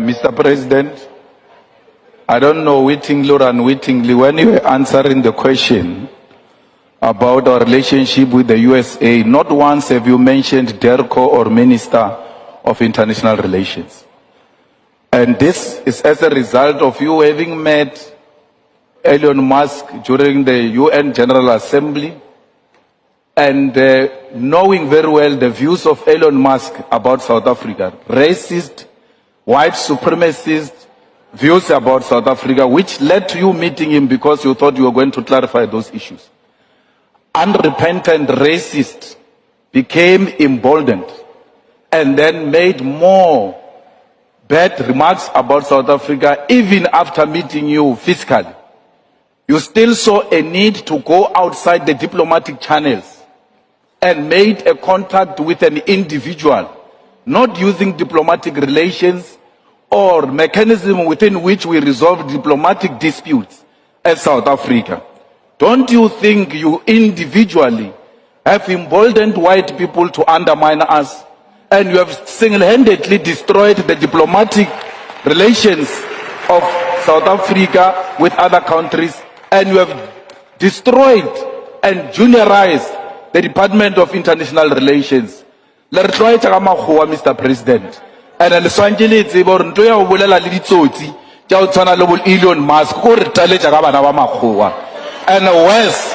Mr. President, I don't know wittingly or unwittingly, when you were answering the question about our relationship with the USA, not once have you mentioned DERCO or Minister of International Relations. And this is as a result of you having met Elon Musk during the UN General Assembly and knowing very well the views of Elon Musk about South Africa, racist, white supremacist views about South Africa, which led to you meeting him because you thought you were going to clarify those issues. Unrepentant racist became emboldened and then made more bad remarks about South Africa even after meeting you physically. You still saw a need to go outside the diplomatic channels and made a contact with an individual, not using diplomatic relations or mechanism within which we resolve diplomatic disputes as South Africa. Don't you think you individually have emboldened white people to undermine us, and you have single-handedly destroyed the diplomatic relations of South Africa with other countries, and you have destroyed and juniorized the Department of International Relations? Mr. President. And le swantile tsebo re nto ya o bolela le ditsotsi tja o tsana le Elon Musk go re taletša ka bana ba makgowa. And worse,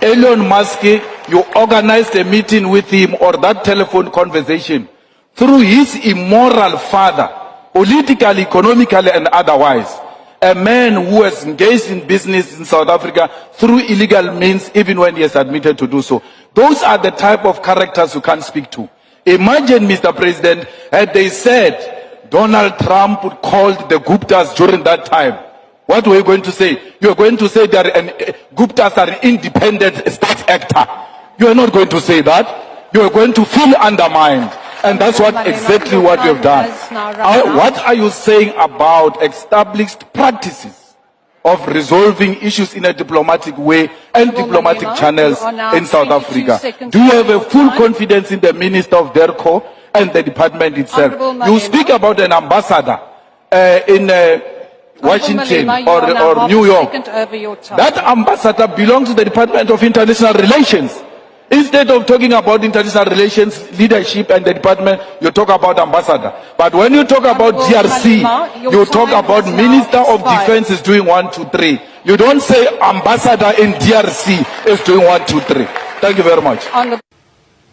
Elon Musk, you organized a meeting with him or that telephone conversation through his immoral father, politically, economically, and otherwise. A man who has engaged in business in South Africa through illegal means, even when he has admitted to do so. Those are the type of characters you can't speak to. Imagine, Mr. President, had they said Donald Trump called the Guptas during that time. What were you going to say? You are going to say that Guptas are an independent state actor. You are not going to say that. You are going to feel undermined. And that's exactly what you have done. What are you saying about established practices of resolving issues in a diplomatic way and diplomatic channels in South Africa? Do you have a full confidence in the Minister of DERCO and the department itself? You speak about an ambassador in Washington or New York. That ambassador belongs to the Department of International Relations. Instead of talking about international relations, leadership, and the department, you talk about ambassador. But when you talk about DRC, you talk about Minister of Defense is doing 1, 2, 3. You don't say ambassador in DRC is doing 1, 2, 3. Thank you very much.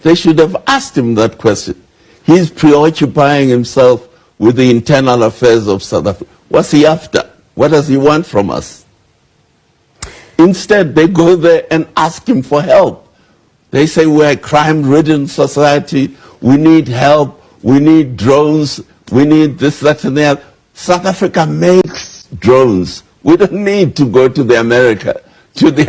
They should have asked him that question. He's preoccupying himself with the internal affairs of South Africa. What's he after? What does he want from us? Instead, they go there and ask him for help. They say we're a crime-ridden society, we need help, we need drones, we need this, that, and that. South Africa makes drones. We don't need to go to the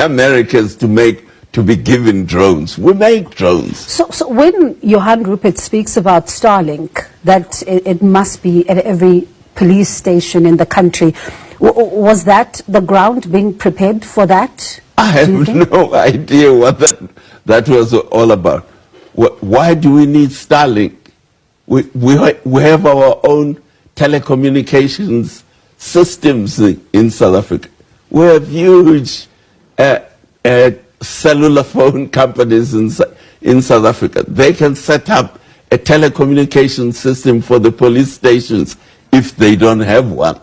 Americans to be given drones. We make drones. So when Johan Rupert speaks about Starlink, that it must be at every police station in the country, was that the ground being prepared for that? I have no idea what that was all about. Why do we need Starlink? We have our own telecommunications systems in South Africa. We have huge cellular phone companies in South Africa. They can set up a telecommunication system for the police stations if they don't have one.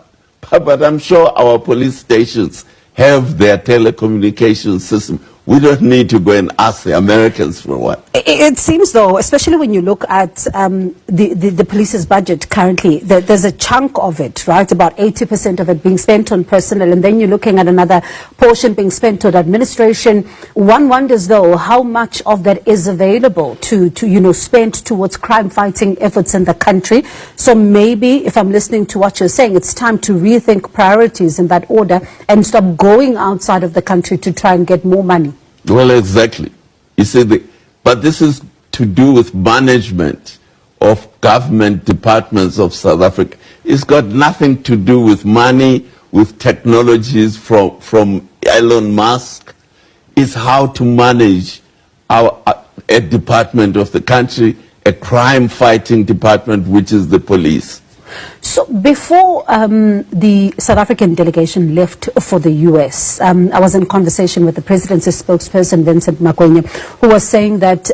But I'm sure our police stations have their telecommunication system. We don't need to go and ask the Americans for one. It seems, though, especially when you look at the police's budget currently, there's a chunk of it, right, about 80% of it being spent on personnel, and then you're looking at another portion being spent on administration. One wonders, though, how much of that is available to spend towards crime-fighting efforts in the country. So maybe, if I'm listening to what you're saying, it's time to rethink priorities in that order and stop going outside of the country to try and get more money. Well, exactly. You see, but this is to do with management of government departments of South Africa. It's got nothing to do with money, with technologies from Elon Musk. It's how to manage a department of the country, a crime-fighting department, which is the police. So before the South African delegation left for the US, I was in conversation with the presidency spokesperson, Vincent Makwenya, who was saying that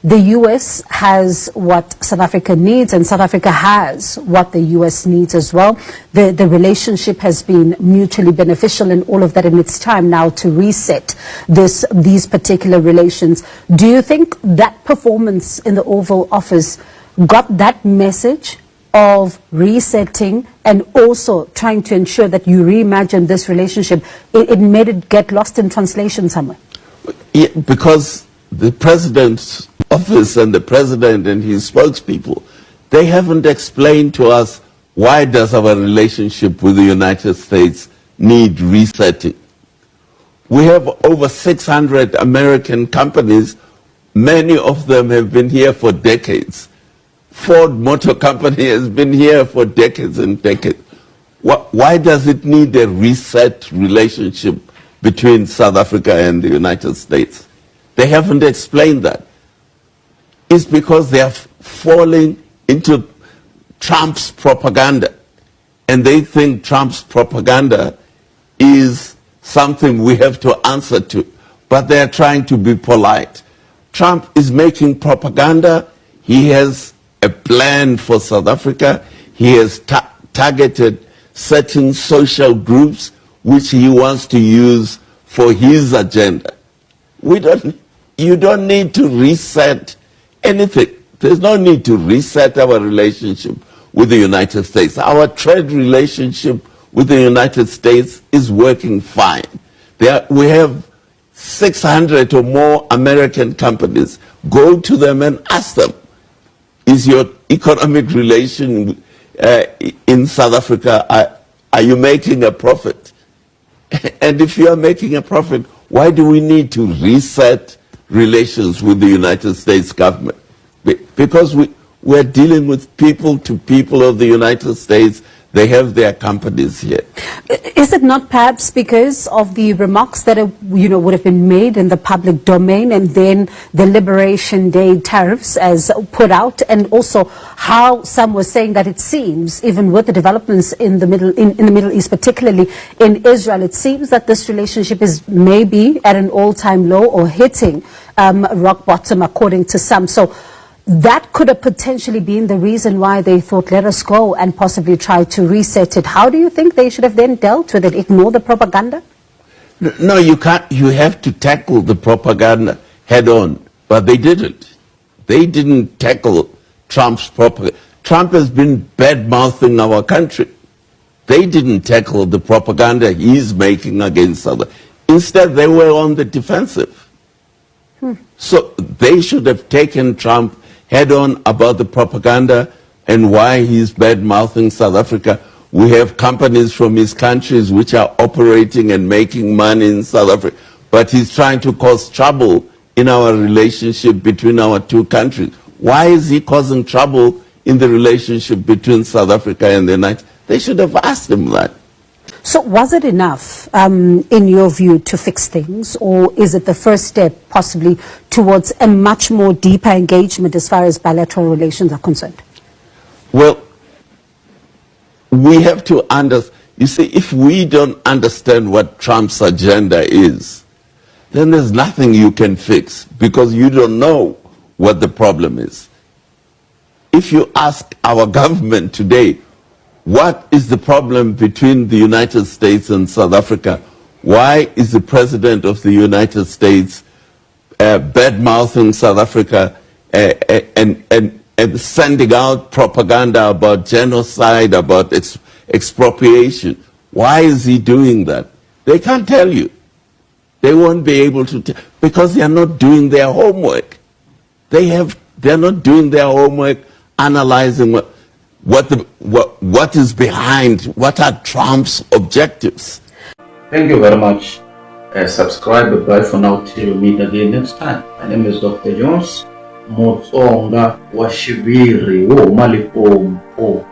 the US has what South Africa needs and South Africa has what the US needs as well. The relationship has been mutually beneficial and all of that, and it's time now to reset these particular relations. Do you think that performance in the Oval Office got that message of resetting and also trying to ensure that you reimagine this relationship? It made it get lost in translation somewhere? Yeah, because the president's office and the president and his spokespeople, they haven't explained to us why does our relationship with the United States need resetting. We have over 600 American companies. Many of them have been here for decades. Ford Motor Company has been here for decades and decades. Why does it need a reset relationship between South Africa and the United States? They haven't explained that. It's because they are falling into Trump's propaganda. And they think Trump's propaganda is something we have to answer to. But they are trying to be polite. Trump is making propaganda. He has a plan for South Africa. He has targeted certain social groups which he wants to use for his agenda. You don't need to reset anything. There's no need to reset our relationship with the United States. Our trade relationship with the United States is working fine. We have 600 or more American companies. Go to them and ask them, is your economic relation in South Africa, are you making a profit? And if you are making a profit, why do we need to reset relations with the United States government? Because we're dealing with people to people of the United States. They have their companies here. Is it not perhaps because of the remarks that would have been made in the public domain, and then the Liberation Day tariffs as put out, and also how some were saying that it seems, even with the developments in the Middle East, particularly in Israel, it seems that this relationship is maybe at an all-time low or hitting rock bottom, according to some. So that could have potentially been the reason why they thought, let us go and possibly try to reset it. How do you think they should have then dealt with it? Ignore the propaganda? No, you can't. You have to tackle the propaganda head on. But they didn't. They didn't tackle Trump's propaganda. Trump has been bad-mouthing our country. They didn't tackle the propaganda he's making against others. Instead, they were on the defensive. So they should have taken Trump head on about the propaganda and why he's bad-mouthing South Africa. We have companies from his countries which are operating and making money in South Africa, but he's trying to cause trouble in our relationship between our two countries. Why is he causing trouble in the relationship between South Africa and the United States? They should have asked him that. So was it enough, in your view, to fix things, or is it the first step possibly towards a much more deeper engagement as far as bilateral relations are concerned? Well, we have to understand. You see, if we don't understand what Trump's agenda is, then there's nothing you can fix because you don't know what the problem is. If you ask our government today, what is the problem between the United States and South Africa? Why is the President of the United States bad-mouthing South Africa and sending out propaganda about genocide, about expropriation? Why is he doing that? They can't tell you. They won't be able to tell, because they are not doing their homework. They're not doing their homework, analyzing what is behind, what are Trump's objectives. Thank you very much. Subscribe. Bye for now till we meet again next time. My name is Dr. Jones Motsonga Washibiri Malipo.